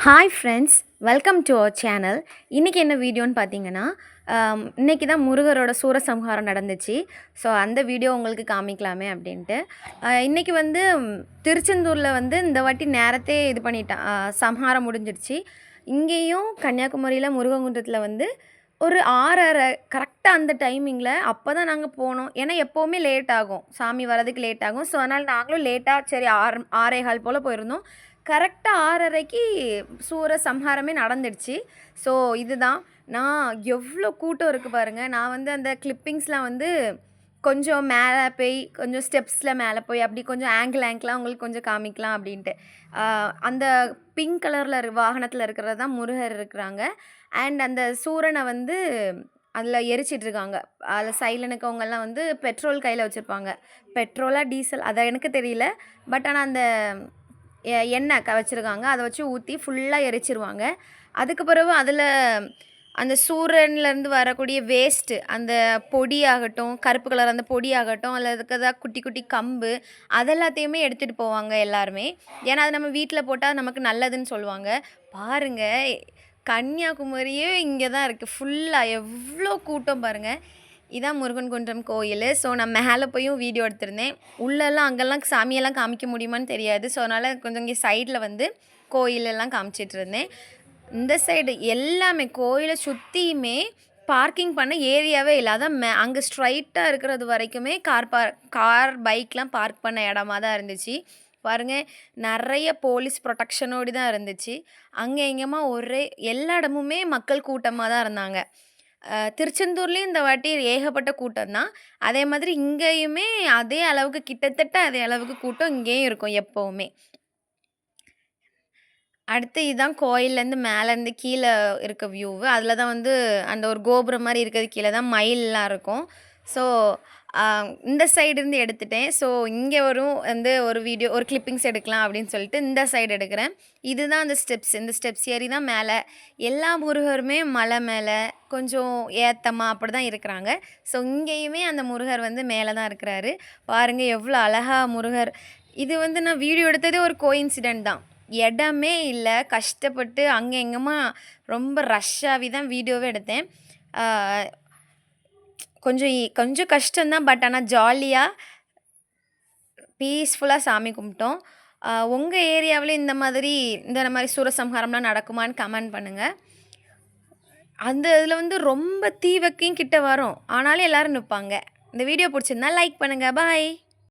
Hi friends, welcome to our channel. இன்றைக்கி என்ன வீடியோன்னு பார்த்தீங்கன்னா, இன்றைக்கி தான் முருகரோட சூரசம்ஹாரம் நடந்துச்சு. ஸோ அந்த வீடியோ உங்களுக்கு காமிக்கலாமே அப்படின்ட்டு. இன்றைக்கி வந்து திருச்செந்தூரில் வந்து இந்த வாட்டி நேரத்தே இது பண்ணிட்டான், சம்ஹாரம் முடிஞ்சிடுச்சு. இங்கேயும் கன்னியாகுமரியில் முருகங்குன்றத்தில் வந்து ஒரு 6:30 கரெக்டாக அந்த டைமிங்கில் அப்போ தான் நாங்கள் போனோம். ஏன்னா எப்போவுமே லேட் ஆகும், சாமி வரதுக்கு லேட் ஆகும். ஸோ அதனால் நாங்களும் லேட்டாக சரி 6:15 போல் போயிருந்தோம். கரெக்டாக 6:30க்கு சூரசம்ஹாரமே நடந்துடுச்சு. ஸோ இதுதான் நான் எவ்வளோ கூட்டம் இருக்குது பாருங்கள். நான் வந்து அந்த கிளிப்பிங்ஸ்லாம் வந்து கொஞ்சம் மேலே போய் கொஞ்சம் ஸ்டெப்ஸில் மேலே போய் அப்படி கொஞ்சம் ஆங்கிளாக உங்களுக்கு கொஞ்சம் காமிக்கலாம் அப்படின்ட்டு. அந்த பிங்க் கலரில் வாகனத்தில் இருக்கிறது தான் முருகர் இருக்கிறாங்க. அண்ட் அந்த சூரனை வந்து அதில் எரிச்சிட்ருக்காங்க. அதில் சைடில் இருக்கவங்கெல்லாம் வந்து பெட்ரோல் கையில் வச்சுருப்பாங்க. பெட்ரோலா டீசல் அதை எனக்கு தெரியல. பட் ஆனால் அந்த எண்ணெய் வச்சுருக்காங்க. அதை வச்சு ஊற்றி ஃபுல்லாக எரிச்சிருவாங்க. அதுக்கு பிறகு அதில் அந்த சூரன்லேருந்து வரக்கூடிய வேஸ்ட்டு, அந்த பொடியாகட்டும், கருப்பு கலர் அந்த பொடியாகட்டும், அதில் இருக்கிறதா குட்டி குட்டி கம்பு, அதெல்லாத்தையுமே எடுத்துகிட்டு போவாங்க எல்லாருமே. ஏன்னா அது நம்ம வீட்டில் போட்டால் நமக்கு நல்லதுன்னு சொல்லுவாங்க. பாருங்கள், கன்னியாகுமரியே இங்கே தான் இருக்குது ஃபுல்லாக. எவ்வளோ கூட்டம் பாருங்கள். இதான் முருகன் குன்றம் கோயில். ஸோ நான் மேலே போயும் வீடியோ எடுத்திருந்தேன். உள்ளெல்லாம் அங்கெல்லாம் சாமியெல்லாம் காமிக்க முடியுமான்னு தெரியாது. ஸோ அதனால் கொஞ்சம் இங்கே சைடில் வந்து கோயிலெல்லாம் காமிச்சிட்ருந்தேன். இந்த சைடு எல்லாமே கோயிலை சுற்றியுமே பார்க்கிங் பண்ண ஏரியாவே இல்லை. அதான் அங்கே ஸ்ட்ரைட்டாக இருக்கிறது வரைக்குமே கார் பைக்லாம் பார்க் பண்ண இடமா தான் இருந்துச்சு. பாருங்கள், நிறைய போலீஸ் ப்ரொடெக்ஷனோடு தான் இருந்துச்சு. அங்கே இங்கேமா ஒரே எல்லா இடமுமே மக்கள் கூட்டமாக தான் இருந்தாங்க. திருச்செந்தூர்லேயும் இந்த வாட்டி ஏகப்பட்ட கூட்டம் தான். அதே மாதிரி இங்கேயுமே அதே அளவுக்கு, கிட்டத்தட்ட அதே அளவுக்கு கூட்டம் இங்கேயும் இருக்கும் எப்போவுமே. அடுத்து இதுதான் கோயில்லேருந்து மேலேருந்து கீழே இருக்க வியூவு. அதில் தான் வந்து அந்த ஒரு கோபுரம் மாதிரி இருக்கிறது கீழே தான் மயில்லாம் இருக்கும். ஸோ இந்த சைடு இருந்து எடுத்துட்டேன். ஸோ இங்கே வந்து ஒரு வீடியோ ஒரு கிளிப்பிங்ஸ் எடுக்கலாம் அப்படின்னு சொல்லிட்டு இந்த சைடு எடுக்கிறேன். இதுதான் அந்த ஸ்டெப்ஸ். இந்த ஸ்டெப்ஸ் ஏறி தான் மேலே. எல்லா முருகருமே மலை மேலே கொஞ்சம் ஏத்தமாக அப்படி தான் இருக்கிறாங்க. ஸோ இங்கேயுமே அந்த முருகர் வந்து மேலே தான் இருக்கிறாரு. பாருங்கள் எவ்வளோ அழகா முருகர். இது வந்து நான் வீடியோ எடுத்ததே ஒரு கோஇன்சிடென்ட் தான். இடமே இல்லை, கஷ்டப்பட்டு அங்கே எங்கேமா ரொம்ப ரஷ்ஷாகவே தான் வீடியோவே எடுத்தேன். கொஞ்சம் கஷ்டம்தான். பட் ஆனால் ஜாலியாக பீஸ்ஃபுல்லாக சாமி கும்பிட்டோம். உங்கள் ஏரியாவில இந்த மாதிரி சூரசம்ஹாரம்லாம் நடக்குமான்னு கமெண்ட் பண்ணுங்கள். அந்த இதில் வந்து ரொம்ப தீ வைக்கையும் கிட்ட வரும், ஆனாலும் எல்லோரும் நிற்பாங்க. இந்த வீடியோ பிடிச்சிருந்தா லைக் பண்ணுங்கள். பாய்.